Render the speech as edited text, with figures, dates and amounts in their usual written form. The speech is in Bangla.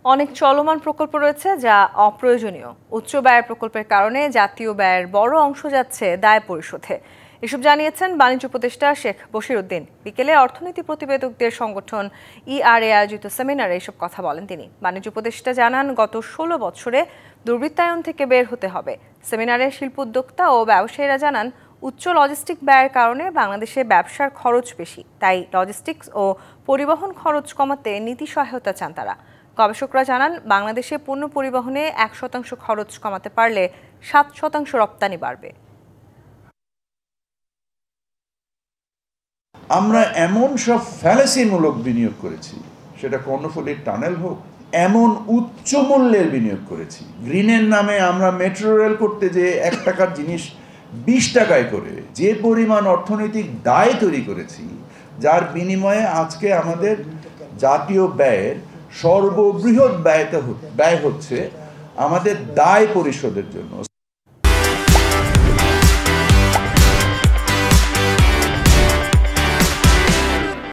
অনেক চলমান প্রকল্প রয়েছে যা অপ্রয়োজনীয়। উচ্চ ব্যয়ের প্রকল্পের কারণে জাতীয় ব্যয়ের বড় অংশ যাচ্ছে দায় পরিশোধে। এসব জানিয়েছেন বাণিজ্য উপদেষ্টা শেখ বশিরউদ্দিন। বিকেলে অর্থনীতি প্রতিবেদকদের সংগঠন ইআরএ আয়োজিত সেমিনারে এসব কথা বলেন তিনি। বাণিজ্য উপদেষ্টা জানান, গত ১৬ বছরে দুর্বৃত্তায়ন থেকে বের হতে হবে। সেমিনারে শিল্প উদ্যোক্তা ও ব্যবসায়ীরা জানান, উচ্চ লজিস্টিক ব্যয়ের কারণে বাংলাদেশে ব্যবসার খরচ বেশি, তাই লজিস্টিক্স ও পরিবহন খরচ কমাতে নীতি সহায়তা চান তারা। গবেষকরা জানান, বাংলাদেশে পণ্য পরিবহনে ১% খরচ কমাতে পারলে ৭% রপ্তানি বাড়বে। আমরা এমন সব ফ্যালাসিমূলক বিনিয়োগ করেছি, সেটা কর্ণফুলীর টানেল হোক, এমন উচ্চ মূল্যের বিনিয়োগ করেছি। গ্রিনের নামে আমরা মেট্রো রেল করতে যে ১ টাকার জিনিস ২০ টাকায় করে যে পরিমাণ অর্থনৈতিক দায় তৈরি করেছি, যার বিনিময়ে আজকে আমাদের জাতীয় ব্যয়ের সর্ববৃহৎ ব্যয় হচ্ছে আমাদের দায় পরিশোধের জন্য।